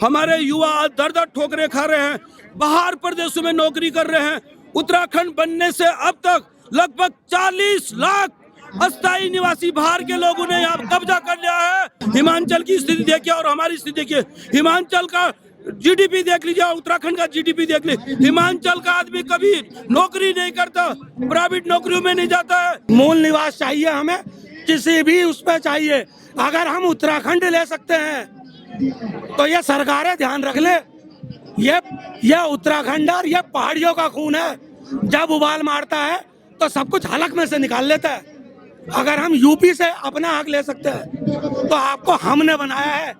हमारे युवा दर दर ठोकरे खा रहे हैं, बाहर प्रदेशों में नौकरी कर रहे हैं। उत्तराखंड बनने से अब तक लगभग 40 लाख अस्थायी निवासी बाहर के लोगों ने यहाँ कब्जा कर लिया है। हिमाचल की स्थिति देखिए और हमारी स्थिति देखिए। हिमाचल का जीडीपी देख लीजिए, उत्तराखंड का जीडीपी देख लीजिए। हिमाचल का आदमी कभी नौकरी नहीं करता, प्राइवेट नौकरियों में नहीं जाता है। मूल निवास चाहिए हमें, किसी भी उसमें चाहिए। अगर हम उत्तराखंड ले सकते हैं तो ये सरकारें ध्यान रख ले, ये उत्तराखंड और ये पहाड़ियों का खून है। जब उबाल मारता है तो सब कुछ हलक में से निकाल लेता है। अगर हम यूपी से अपना हक ले सकते हैं तो आपको हमने बनाया है,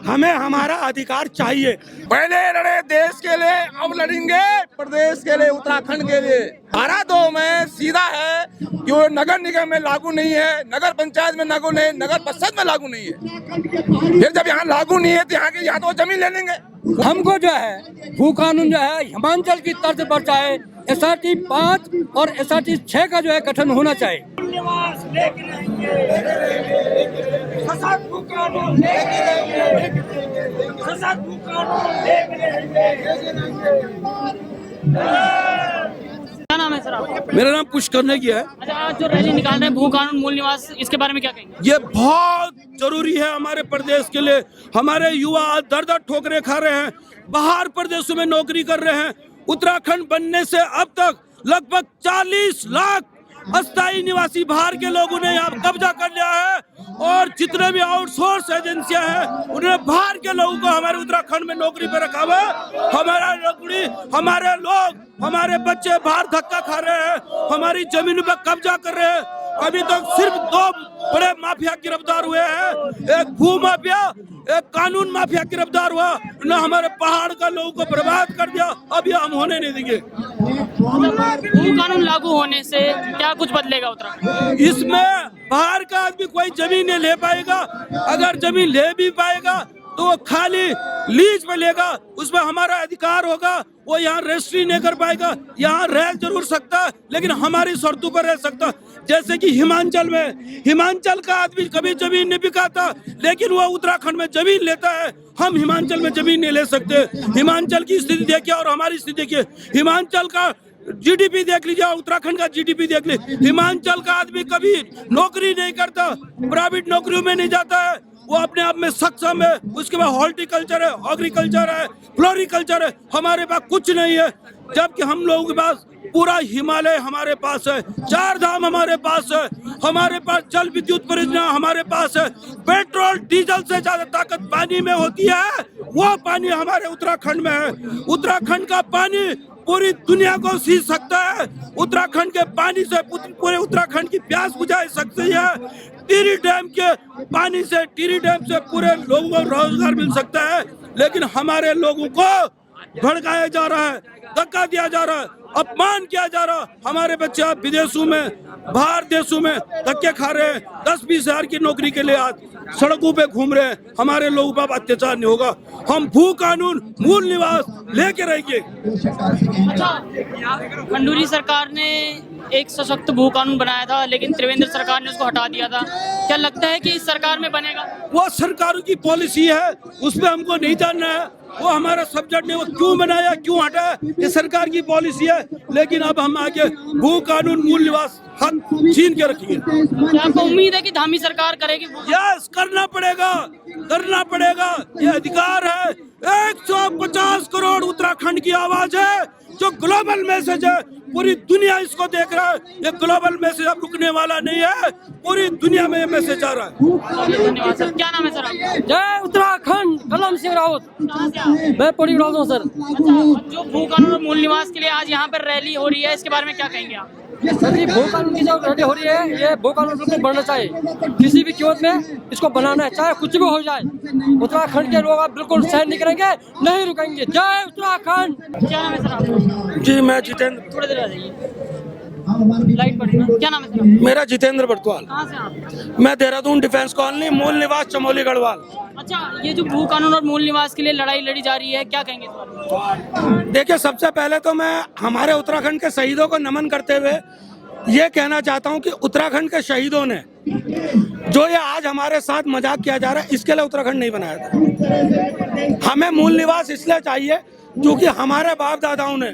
हमें हमारा अधिकार चाहिए। पहले लड़े देश के लिए, अब लड़ेंगे प्रदेश के लिए, उत्तराखंड के लिए। धारा 2 में सीधा है कि वो नगर निगम में लागू नहीं है, नगर पंचायत में लागू नहीं, नगर परिषद में लागू नहीं है। फिर जब यहाँ लागू नहीं है तो यहाँ तो जमीन ले लेंगे। हमको जो है भू कानून जो है हिमाचल की तर्ज पर चाहे SRT 5 और SRT 6 का जो है गठन होना चाहिए। क्या नाम है सर आपका? मेरा नाम पुष्कर नेगी है। अच्छा, आज जो रैली निकाल रहे हैं भू कानून मूल निवास, इसके बारे में क्या कहेंगे? ये बहुत जरूरी है हमारे प्रदेश के लिए। हमारे युवा दर दर ठोकरे खा रहे हैं, बाहर प्रदेशों में नौकरी कर रहे हैं। उत्तराखंड बनने से अब तक लगभग 40 लाख अस्थायी निवासी बाहर के लोगों ने यहाँ कब्जा कर लिया है। और जितने भी आउटसोर्स एजेंसियां हैं उन्होंने बाहर के लोगों को हमारे उत्तराखंड में नौकरी पे रखा हुआ है। हमारा नौकरी, हमारे लोग, हमारे बच्चे बाहर धक्का खा रहे हैं, हमारी जमीन पर कब्जा कर रहे हैं। अभी तक सिर्फ 2 बड़े माफिया गिरफ्तार हुए हैं, एक भू माफिया, एक कानून माफिया गिरफ्तार हुआ। उन्होंने हमारे पहाड़ का लोगों को बर्बाद कर दिया। अब ये हम होने नहीं देंगे। भू कानून लागू होने से क्या कुछ बदलेगा उत्तराखंड? इसमें बाहर का आदमी कोई जमीन नहीं ले पाएगा। अगर जमीन ले भी पाएगा तो वो खाली लीज पे लेगा, उसमें हमारा अधिकार होगा। वो यहाँ रजिस्ट्री नहीं कर पाएगा। यहाँ रह जरूर सकता है लेकिन हमारी शर्तों पर रह सकता। जैसे कि हिमाचल में, हिमाचल का आदमी कभी जमीन नहीं बिकाता लेकिन वो उत्तराखंड में जमीन लेता है। हम हिमाचल में जमीन नहीं ले सकते। हिमाचल की स्थिति देखिए और हमारी स्थिति देखिए। हिमाचल का जीडीपी देख लीजिए, उत्तराखंड का जीडीपी देख लीजिए। हिमाचल का आदमी कभी नौकरी नहीं करता, प्राइवेट नौकरियों में नहीं जाता है। वो अपने आप में सक्षम है। उसके बाद हॉर्टिकल्चर है, एग्रीकल्चर है, फ्लोरिकल्चर है। हमारे पास कुछ नहीं है, जबकि हम लोगों के पास पूरा हिमालय हमारे पास है, 4 धाम हमारे पास है, हमारे पास जल विद्युत परियोजना हमारे पास है। पेट्रोल डीजल से ज्यादा ताकत पानी में होती है, वो पानी हमारे उत्तराखंड में है। उत्तराखंड का पानी पूरी दुनिया को सींच सकता है। उत्तराखंड के पानी से पूरे उत्तराखंड की प्यास बुझा सकती है। टिहरी डैम के पानी से, टिहरी डैम से पूरे लोगों को रोजगार मिल सकता है। लेकिन हमारे लोगों को भड़काया जा रहा है, धक्का दिया जा रहा है, अपमान किया जा रहा है। हमारे बच्चे अब विदेशों में, बाहर देशों में धक्के खा रहे हैं। 10-20 हजार की नौकरी के लिए आज सड़कों पे घूम रहे हैं। हमारे लोगों पर अत्याचार नहीं होगा। हम भू कानून मूल निवास लेके रहेंगे। अच्छा, खंडूरी सरकार ने एक सशक्त भू कानून बनाया था लेकिन त्रिवेंद्र सरकार ने उसको हटा दिया था। क्या लगता है कि इस सरकार में बनेगा? वो सरकारों की पॉलिसी है, उसमें हमको नहीं जानना है। वो हमारा सब्जेक्ट नहीं, वो क्यों बनाया, क्यों हटाया, ये सरकार की पॉलिसी है। लेकिन अब हम आगे भू कानून मूल निवास हक छीन के रखेंगे। क्या आपको उम्मीद है कि धामी सरकार करेगी? यस, करना पड़ेगा, करना पड़ेगा। ये अधिकार है। 150 करोड़ उत्तराखंड की आवाज है, जो ग्लोबल मैसेज है। पूरी दुनिया इसको देख रहा है। ये ग्लोबल मैसेज अब रुकने वाला नहीं है, पूरी दुनिया में ये मैसेज आ रहा है। धन्यवाद सर। क्या नाम है सर आपका? जय उत्तराखंड, कलम सिंह राउत। कहाँ से आप? मैं पौड़ी राउत हूँ सर। अच्छा, जो भू कानून और मूल निवास के लिए आज यहाँ पर रैली हो रही है, इसके बारे में क्या कहेंगे आप? सर जी, भू कानून की जो रेडी हो रही है, ये भू कानून बिल्कुल बनना चाहिए। किसी भी कीमत में इसको बनाना है, चाहे कुछ भी हो जाए। उत्तराखंड के लोग आप बिल्कुल सहन नहीं करेंगे, नहीं रुकेंगे। जय उत्तराखंड। क्या नाम है सर आपका? जी, मैं जितेंद्र, थोड़ी देर आ जाइए, लाइट पड़ी ना। क्या नाम है सर आपका? मेरा जितेंद्र बर्तवाल। कहाँ से आप? मैं देहरादून डिफेंस कॉलोनी, मूल निवास चमोली गढ़वाल। अच्छा, ये जो भू कानून और मूल निवास के लिए लड़ाई लड़ी जा रही है, क्या कहेंगे इस बारे में? देखिए, सबसे पहले तो मैं हमारे उत्तराखंड के शहीदों को नमन करते हुए ये कहना चाहता हूं कि उत्तराखंड के शहीदों ने जो ये आज हमारे साथ मजाक किया जा रहा है, इसके लिए उत्तराखंड नहीं बनाया था। हमें मूल निवास इसलिए चाहिए क्योंकि हमारे बाप दादाओं ने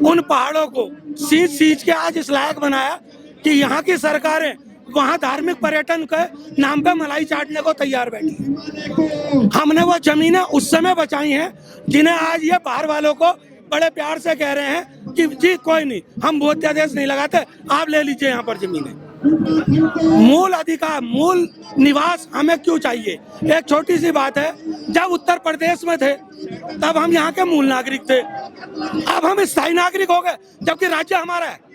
उन पहाड़ों को सींच के आज इस लायक बनाया कि यहाँ की सरकारें वहाँ धार्मिक पर्यटन के नाम पे मलाई चाटने को तैयार बैठी है। हमने वो जमीनें उस समय बचाई हैं जिन्हें आज ये बाहर वालों को बड़े प्यार से कह रहे हैं कि जी कोई नहीं, हम वोट अध्यादेश नहीं लगाते, आप ले लीजिए यहाँ पर जमीनें। मूल अधिकार, मूल निवास हमें क्यों चाहिए? एक छोटी सी बात है, जब उत्तर प्रदेश में थे तब हम यहाँ के मूल नागरिक थे, अब हम स्थायी नागरिक हो गए जबकि राज्य हमारा है।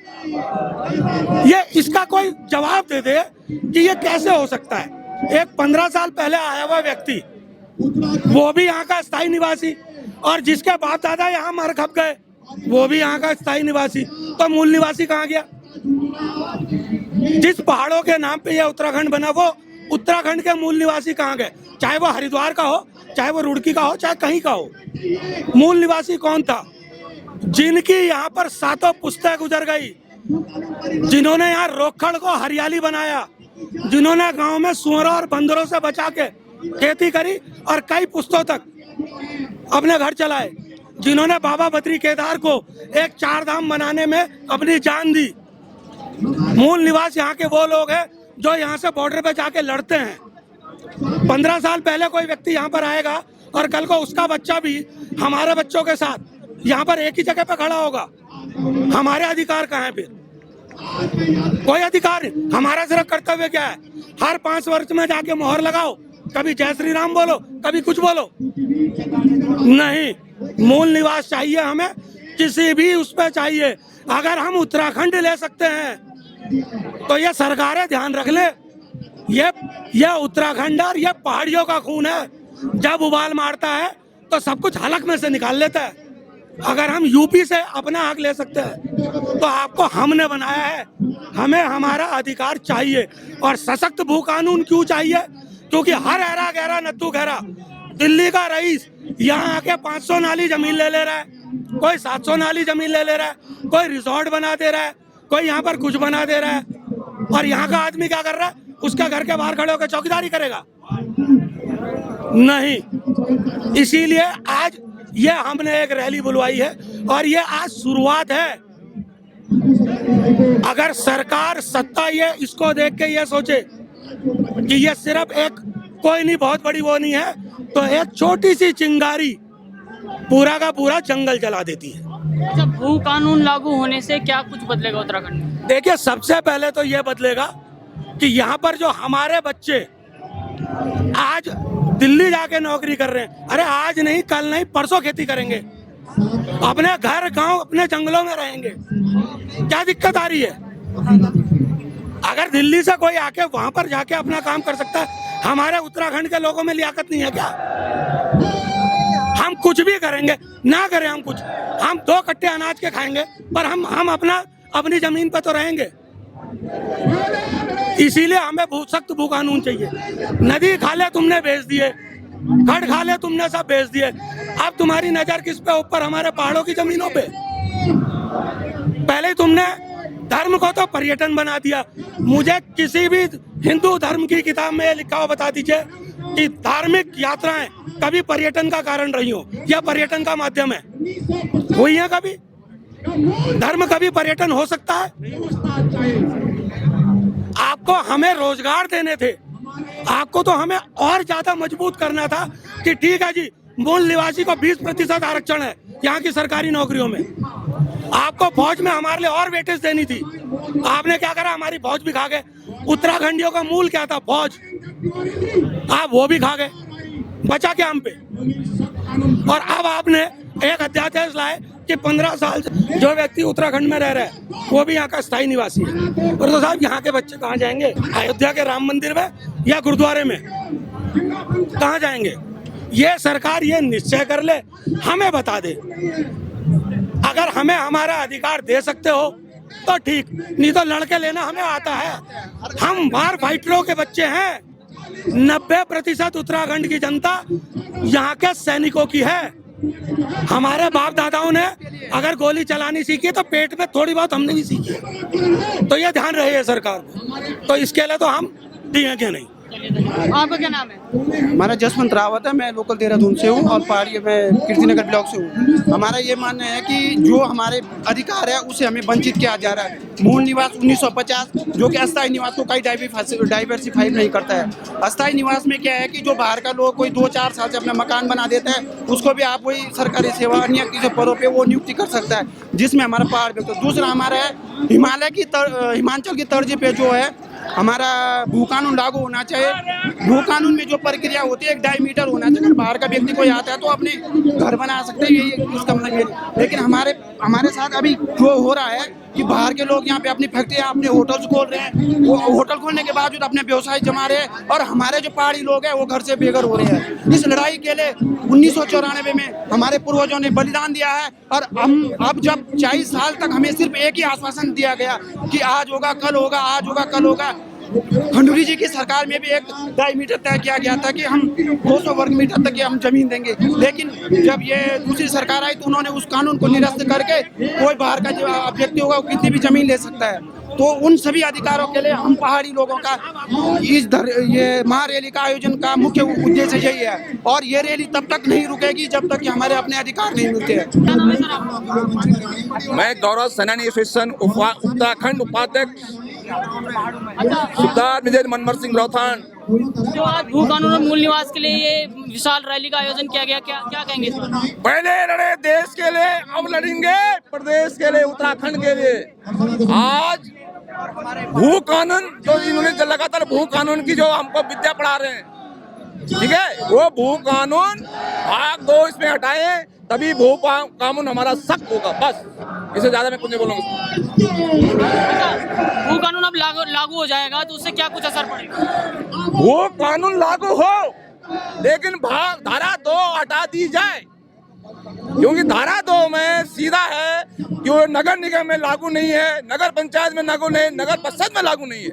ये इसका कोई जवाब दे दे कि ये कैसे हो सकता है? एक 15 साल पहले आया हुआ व्यक्ति, वो भी यहाँ का स्थायी निवासी, और जिसके बाप दादा यहाँ मर खप गए वो भी यहाँ का स्थायी निवासी, तो मूल निवासी कहाँ गया? जिस पहाड़ों के नाम पे ये उत्तराखंड बना, वो उत्तराखंड के मूल निवासी कहाँ गए? चाहे वो हरिद्वार का हो, चाहे वो रुड़की का हो, चाहे कहीं का हो, मूल निवासी कौन था? जिनकी यहाँ पर 7 पुश्तें गुजर गई, जिन्होंने यहाँ रोखड़ को हरियाली बनाया, जिन्होंने गांव में सुअरों और बंदरों से बचा के खेती करी और कई पुश्तों तक अपने घर चलाए, जिन्होंने बाबा बद्री केदार को एक 4 धाम बनाने में अपनी जान दी। मूल निवास यहाँ के वो लोग हैं जो यहाँ से बॉर्डर पे जाके लड़ते हैं। 15 साल पहले कोई व्यक्ति यहाँ पर आएगा और कल को उसका बच्चा भी हमारे बच्चों के साथ यहाँ पर एक ही जगह पे खड़ा होगा। हमारे अधिकार कहाँ है फिर? कोई अधिकार नहीं। हमारा सिर्फ कर्तव्य क्या है? हर 5 वर्ष में जाके मोहर लगाओ, कभी जय श्री राम बोलो, कभी कुछ बोलो। नहीं, मूल निवास चाहिए हमें, किसी भी उस पर चाहिए। अगर हम उत्तराखंड ले सकते हैं तो ये सरकारें ध्यान रख ले, ये उत्तराखंड और ये पहाड़ियों का खून है। जब उबाल मारता है तो सब कुछ हलक में से निकाल लेता है। अगर हम यूपी से अपना हक ले सकते हैं तो आपको हमने बनाया है, हमें हमारा अधिकार चाहिए। और सशक्त भू कानून क्यों चाहिए? क्योंकि हर ऐरा गहरा नत्थू गहरा दिल्ली का रईस यहाँ आके 500 नाली जमीन ले रहा है, कोई 700 नाली जमीन ले रहा है, कोई रिजॉर्ट बना दे रहा है, कोई यहाँ पर कुछ बना दे रहा है, और यहाँ का आदमी क्या कर रहा है? उसका घर के बाहर खड़े होकर चौकीदारी करेगा? नहीं। इसीलिए आज ये हमने एक रैली बुलवाई है और ये आज शुरुआत है। अगर सरकार सत्ता ये इसको देख के ये सोचे कि ये सिर्फ एक कोई नहीं, बहुत बड़ी वो नहीं है, तो एक छोटी सी चिंगारी पूरा का पूरा जंगल जला देती है। अच्छा, भू कानून लागू होने से क्या कुछ बदलेगा उत्तराखंड में? देखिए, सबसे पहले तो ये बदलेगा कि यहाँ पर जो हमारे बच्चे आज दिल्ली जाके नौकरी कर रहे हैं, अरे आज नहीं, कल नहीं, परसों खेती करेंगे, अपने घर गांव अपने जंगलों में रहेंगे। क्या दिक्कत आ रही है? अगर दिल्ली से कोई आके वहां पर जाके अपना काम कर सकता है, हमारे उत्तराखंड के लोगों में लियाकत नहीं है क्या? हम कुछ भी करेंगे, ना करें हम कुछ, हम 2 कट्टे अनाज के खाएंगे, पर हम अपनी जमीन पर तो रहेंगे। इसीलिए हमें सख्त भू कानून चाहिए। नदी खाले तुमने बेच दिए, खड़ खाले तुमने सब बेच दिए, अब तुम्हारी नजर किस पे? ऊपर हमारे पहाड़ों की जमीनों पे। पहले तुमने धर्म को तो पर्यटन बना दिया। मुझे किसी भी हिंदू धर्म की किताब में लिखा हुआ बता दीजिए कि धार्मिक यात्राएं कभी पर्यटन का कारण रही हो या पर्यटन का माध्यम है? हुई है कभी? धर्म कभी पर्यटन हो सकता है? आपको हमें रोजगार देने थे, आपको तो हमें और ज्यादा मजबूत करना था कि ठीक है जी, मूल निवासी को 20% आरक्षण है यहाँ की सरकारी नौकरियों में। आपको फौज में हमारे लिए और वेटेज देनी थी, आपने क्या करा? हमारी फौज भी खा गए। उत्तराखंडियों का मूल क्या था? फौज। आप वो भी खा गए, बचा क्या हम पे? और अब आपने एक अध्यादेश लाए कि 15 साल जो व्यक्ति उत्तराखंड में रह रहा है वो भी यहाँ का स्थायी निवासी है। और तो साहब, यहाँ के बच्चे कहाँ जाएंगे? अयोध्या के राम मंदिर में या गुरुद्वारे में? कहाँ जाएंगे? ये सरकार ये निश्चय कर ले, हमें बता दे। अगर हमें हमारा अधिकार दे सकते हो तो ठीक, नहीं तो लड़के लेना हमें आता है। हम बाहर फाइटरों के बच्चे हैं। 90% उत्तराखंड की जनता यहाँ के सैनिकों की है। हमारे बाप दादाओं ने अगर गोली चलानी सीखी तो पेट में थोड़ी बहुत हमने भी सीखी है। तो ये ध्यान रहे सरकार को। तो इसके लिए तो हम सकती हैं कि नहीं। आपका क्या नाम है? हमारा जसवंत रावत है, मैं लोकल देहरादून से हूँ और पहाड़ी में कीर्तिनगर ब्लॉक से हूँ। हमारा ये मानना है कि जो हमारे अधिकार है उसे हमें वंचित किया जा रहा है। मूल निवास 1950 जो कि अस्थायी निवास को कई डाइवर्सिफाई नहीं करता है। अस्थायी निवास में क्या है कि जो बाहर का लोग कोई 2-4 साल से अपना मकान बना देता है, उसको भी आप वही सरकारी सेवा अन्य किसी पदों पे वो नियुक्ति कर सकता है, जिसमें हमारा पहाड़ व्यक्त। दूसरा हमारा है हिमाचल की तर्ज पे जो है हमारा भू कानून लागू होना चाहिए। भू कानून में जो प्रक्रिया होती है 1 डायमीटर होना चाहिए। अगर बाहर का व्यक्ति कोई आता है तो अपने घर बना सकते हैं, यही इसका मतलब ये। लेकिन हमारे साथ अभी जो हो रहा है कि बाहर के लोग यहाँ पे अपनी फैक्ट्रियाँ अपने होटल्स खोल रहे हैं, वो होटल खोलने के बावजूद अपने व्यवसाय जमा रहे हैं और हमारे जो पहाड़ी लोग हैं वो घर से बेघर हो रहे हैं। इस लड़ाई के लिए 1994 में हमारे पूर्वजों ने बलिदान दिया है और हम अब जब 40 साल तक हमें सिर्फ एक ही आश्वासन दिया गया कि आज होगा कल होगा, आज होगा कल होगा। खंडूरी जी की सरकार में भी 1 डायमीटर तय किया गया था कि हम 200 वर्ग मीटर तक हम जमीन देंगे, लेकिन जब ये दूसरी सरकार आई तो उन्होंने उस कानून को निरस्त करके कोई बाहर का जो व्यक्ति होगा वो कितनी भी जमीन ले सकता है। तो उन सभी अधिकारों के लिए हम पहाड़ी लोगों का ये महारैली का आयोजन का मुख्य उद्देश्य यही है और ये रैली तब तक नहीं रुकेगी जब तक कि हमारे अपने अधिकार नहीं मिलते हैं। क्या नाम है सर आपका? मैं गौरव सेनानी एसोसिएशन उत्तराखंड उपाध्यक्ष सिद्धार्थ विजय मनमोहन सिंह रोहतान। जो आज भू कानून और मूल निवास के लिए ये विशाल रैली का आयोजन किया गया, क्या कहेंगे इस पर? पहले लड़े देश के लिए, अब लड़ेंगे प्रदेश के लिए, उत्तराखंड के लिए। आज भू कानून जो इन्होंने लगातार भू कानून की जो हमको विद्या पढ़ा रहे हैं, ठीक है, वो भू कानून भाग 2 इसमें हटाए तभी भू कानून हमारा सख्त होगा। बस इससे ज्यादा मैं कुछ नहीं बोलूंगा। भू कानून अब लागू हो जाएगा तो उससे क्या कुछ असर पड़ेगा? भू कानून लागू हो लेकिन धारा 2 हटा दी जाए, क्योंकि धारा 2 में सीधा है कि वो नगर निगम में लागू नहीं है, नगर पंचायत में लागू नहीं, नगर परिषद में लागू नहीं है।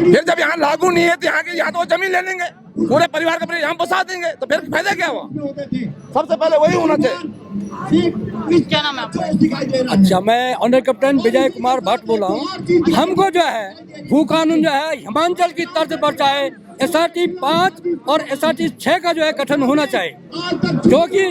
फिर जब यहाँ लागू नहीं है तो यहाँ तो जमीन ले लेंगे, पूरे परिवार का यहाँ बसा देंगे, तो फिर फायदा क्या हुआ? सबसे पहले वही होना चाहिए। क्या नाम है आपका? अच्छा, मैं ऑनर कैप्टन विजय कुमार भट्ट बोला हूँ। हमको जो है भू कानून जो है हिमाचल की तर्ज पर चाहे SRT 5 और SRT 6 का जो है गठन होना चाहिए, जो कि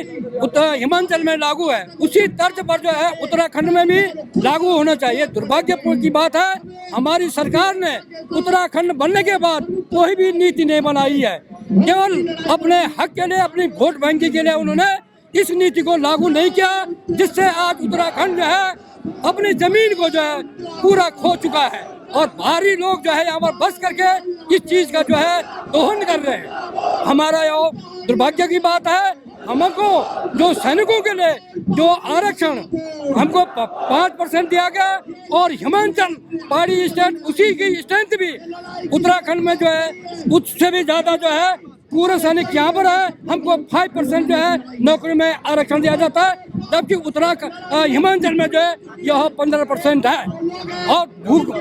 हिमाचल में लागू है, उसी तर्ज पर जो है उत्तराखंड में भी लागू होना चाहिए। दुर्भाग्यपूर्ण की बात है हमारी सरकार ने उत्तराखंड बनने के बाद कोई भी नीति नहीं बनाई है। केवल अपने हक के लिए, अपनी वोट बैंकिंग के लिए उन्होंने इस नीति को लागू नहीं किया, जिससे आज उत्तराखंड जो है अपनी जमीन को जो है पूरा खो चुका है और बाहरी लोग जो है यहाँ पर बस करके इस चीज का जो है दोहन कर रहे हैं। हमारा यह दुर्भाग्य की बात है। हमको जो सैनिकों के लिए जो आरक्षण हमको 5% दिया गया और हिमाचल पहाड़ी स्टेट उसी की स्ट्रेंथ भी उत्तराखंड में जो है उससे भी ज्यादा जो है पूरे सैनिक यहाँ पर है। हमको 5% जो है नौकरी में आरक्षण दिया जाता है, जबकि हिमाचल में जो है यह 15% है। और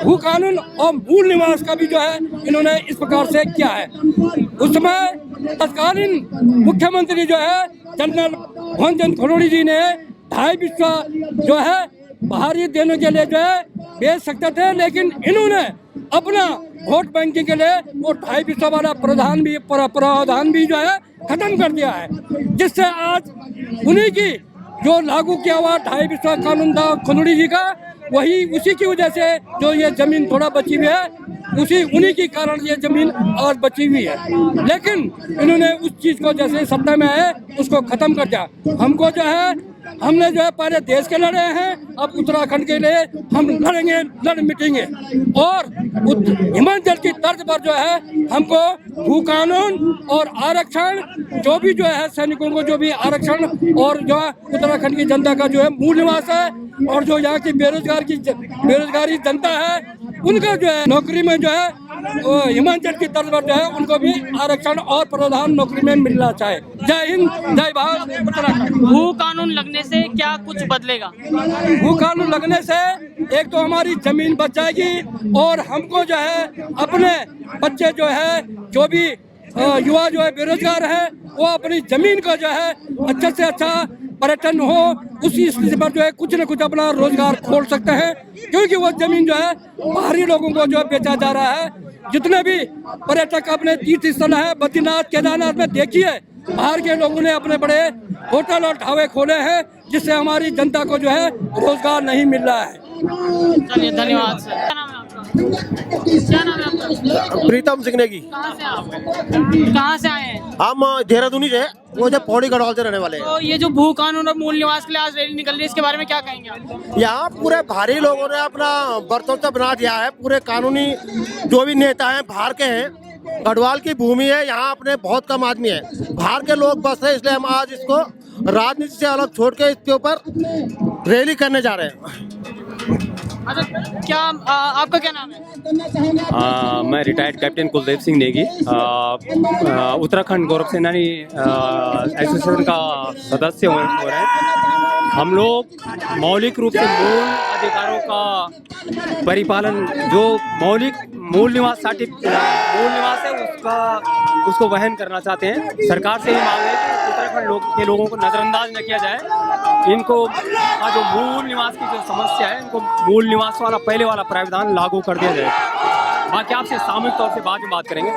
भू कानून और मूल निवास का भी जो है इन्होंने इस प्रकार से किया है। उस समय तत्कालीन मुख्यमंत्री जो है जनरल भवन चंद खरोड़ी जी ने 2.5 बिस्वा जो है बाहरी देने के लिए जो है बेच सकते थे, लेकिन इन्होंने अपना वोट बैंकिंग के लिए वो 2.5 बिस्वा वाला प्रावधान भी जो है खत्म कर दिया है, जिससे आज उन्हीं की जो लागू किया हुआ 2.5 बिस्वा कानून था खरोड़ी जी का, वही उसी की वजह से जो ये जमीन थोड़ा बची हुई है, उन्हीं के कारण ये जमीन आज बची हुई है। लेकिन इन्होंने उस चीज को जैसे सत्ता में आए उसको खत्म कर दिया। हमको जो है हमने जो है पहले देश के लड़े हैं, अब उत्तराखंड के लिए हम लड़ेंगे, लड़ मिटेंगे और हिमाचल की तर्ज पर जो है हमको भू कानून और आरक्षण जो भी जो है सैनिकों को जो भी आरक्षण और जो है उत्तराखंड की जनता का जो है मूल निवास है और जो यहाँ की बेरोजगारी जनता है उनका जो है नौकरी में जो है हिमाचल की तर्ज पर जो है उनको भी आरक्षण और प्रावधान नौकरी में मिलना चाहिए। जय हिंद, जय भारत, उत्तराखंड। भू कानून लगने से क्या कुछ बदलेगा? भू कानून लगने से एक तो हमारी जमीन बच जाएगी और हमको जो है अपने बच्चे जो है जो भी युवा जो है बेरोजगार है वो अपनी जमीन को जो है अच्छे से अच्छा पर्यटन हो उसी स्थिति पर जो है कुछ न कुछ अपना रोजगार खोल सकते हैं, क्योंकि वो जमीन जो है बाहरी लोगों को जो है बेचा जा रहा है। जितने भी पर्यटक अपने तीर्थ स्थल है बद्रीनाथ केदारनाथ में देखिए, बाहर के लोगों ने अपने बड़े होटल और ढाबे खोले हैं, जिससे हमारी जनता को जो है रोजगार नहीं मिल रहा है। चलिए धन्यवाद सर। क्या नाम है आपका? क्या नाम है आपका? प्रीतम सिंह नेगी। कहाँ से आए हैं? हम देहरादूनी से, वो जो पौड़ी गढ़वाल से रहने वाले हैं। तो ये जो भू कानून और मूल निवास के लिए आज रैली निकल रही है, इसके बारे में क्या कहेंगे आप? यहाँ पूरे भारी लोगों ने अपना बर्तव बना दिया है। पूरे कानूनी जो भी नेता हैं बाहर के हैं, गढ़वाल की भूमि है, यहाँ अपने बहुत कम आदमी है, बाहर के लोग बस है, इसलिए हम आज इसको राजनीति से अलग छोड़ के इसके ऊपर रैली करने जा रहे हैं। अच्छा, क्या आपका क्या नाम है? मैं रिटायर्ड कैप्टन कुलदीप सिंह नेगी, उत्तराखंड गौरव सेनानी एसोसिएशन का सदस्य हो रहे हैं। हम लोग मौलिक रूप से मूल अधिकारों का परिपालन, जो मूल निवास है उसको वहन करना चाहते हैं। सरकार से ही मांग है कि उत्तराखंड के लोगों को नज़रअंदाज न किया जाए। इनको जो मूल निवास की जो समस्या है, इनको मूल निवास वाला पहले वाला प्रावधान लागू कर दिया जाए। बाकी आपसे सामूहिक तौर से बाद में बात करेंगे।